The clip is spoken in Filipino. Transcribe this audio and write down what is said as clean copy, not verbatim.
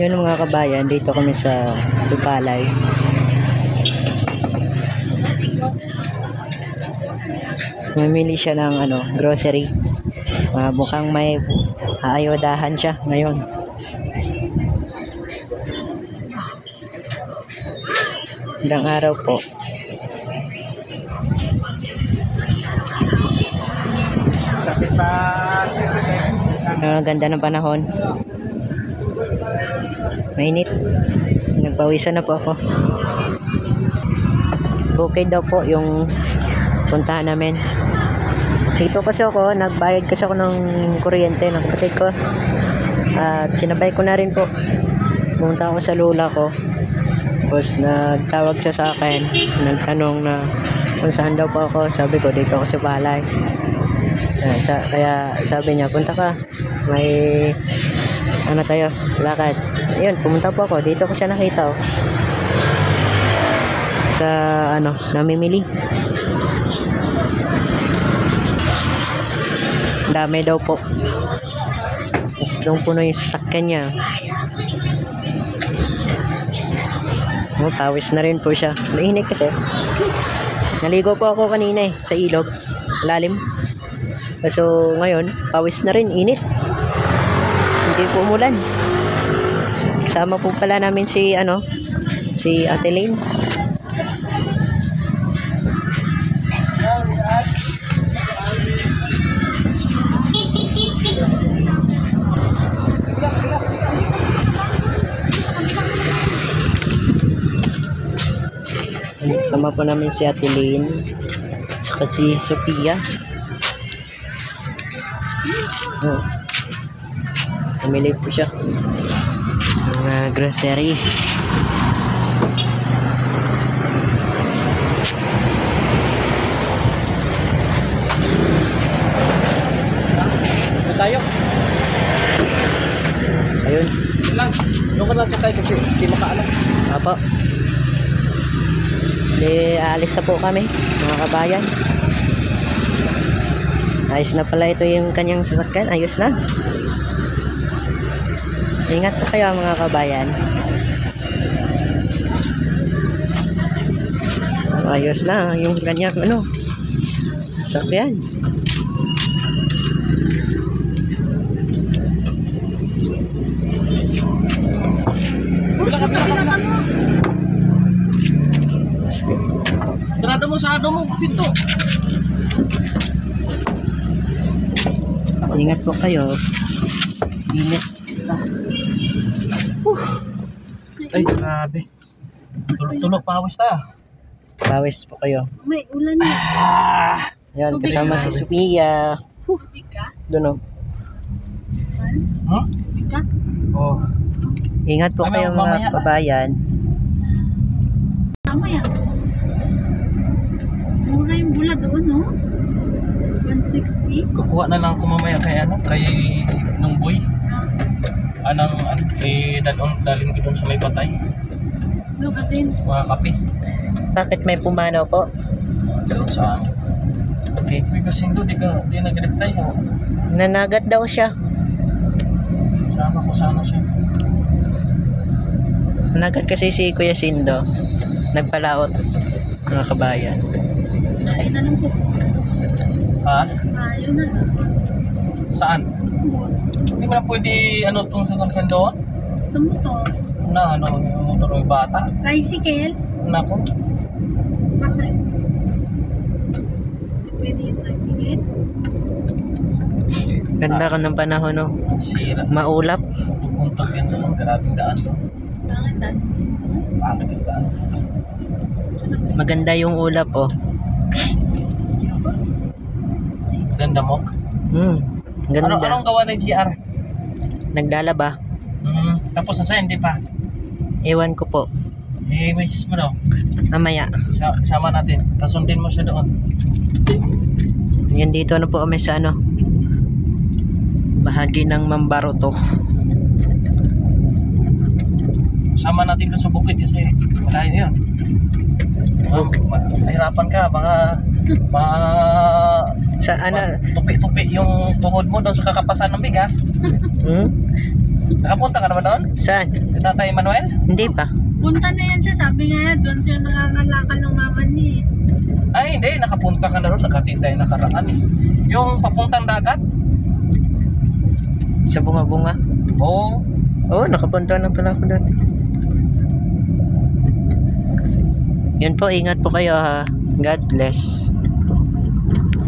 Yun mga kabayan, dito kami sa Supalay. Mamili siya ng grocery. Mukhang may aayudahan siya ngayon. Ilang araw po. Ganda ng panahon. Mainit. Nagpawisan na po ako. Okay daw po yung puntahan namin. Dito kasi ako, nagbayad kasi ako ng kuryente ng kapatid ko. At sinabay ko na rin po. Pumunta ako sa lula ko. Tapos nagtawag siya sa akin. Nagtanong na kung saan daw po ako. Sabi ko, dito ako sa Balay. Kaya sabi niya, punta ka. May tayo, lakad. Ayun, pumunta po ako. Dito ko siya nakita. Sa namimili. Dami daw po. Doon puno yung sasakyan niya. Pawis na rin po siya. Mainit kasi. Naligo po ako kanina sa ilog. Lalim. So ngayon, pawis na rin. Init. Hindi po umulan. Kasama po pala namin si Ate Lane. Sama po namin si Ate Lane saka si Sophia. Pamili po siya mga grocery. Tayo. Ayun. Yun lang. Doon ka lang sakay kasi hindi makaalam. Apo. Aalis na po kami mga kabayan. Ayos na pala ito yung kanyang sasakyan. Ayos na. Ingat po kayo mga kabayan. Ayos na yung kanyang sasakyan. Sarado mo, pinto. Ingat po kayo. Ingat. Ay, grabe. Tulog pawis ta. Pawis po kayo. May ulan na. Yan, kasama si Sophia. Doon Huh? Oh. Ingat po kayo mga kabayan. Tama yan. Mura yung bulag doon, no? 160. Kukuha na lang ako mamaya kay nung boy. Dalhin ko doon sa may batay. No, katin. Mga kape. Bakit may pumanaw po? Doon sa okay. Kasi hindi nag-reply ho. Nanagat daw siya. Sama ko sana siya. Nanagat kasi si Kuya Sindo. Nagpalaot mga kabayan. Nain na lang po. Ha? Ayaw na. Saan? Hindi mo na pwede itong sasakyan doon? Sa motor. Yung motor ng bata. Tricycle. Nako. Bakit? Pwede yung tricycle? Ganda ka ng panahon, no? Sira. Maulap. Tukuntog yan doon. Grabing daan doon. Bakit daan? Bakit yung daan? Maganda yung ulap, oh. Ganda mo? Ganda. Anong gawa ng GR? Naglalaba. Tapos nasa hindi pa. Ewan ko po. Miss mo daw. Mamaya. Sama natin. Pasundin mo siya doon. Yan dito po kami sa bahagi ng Mambaroto. Sama natin doon sa bukid kasi malayo yun. Mahirapan ka. Baka Sa tupi-tupi yung tuhod mo doon sa kakapasan ng bigas. Nakapunta ka naman doon? Saan? Si Tatay Manuel? Hindi pa. Punta na yan siya. Sabi nga yan, doon siya nangangalakal ng mama niya. Ay, hindi. Nakapunta ka na ron. Nakatintay nakaraan eh. Yung papuntang dagat? Sa bunga-bunga. Oo. Oo, nakapunta na pala ako doon. Yun po, ingat po kayo ha. God bless.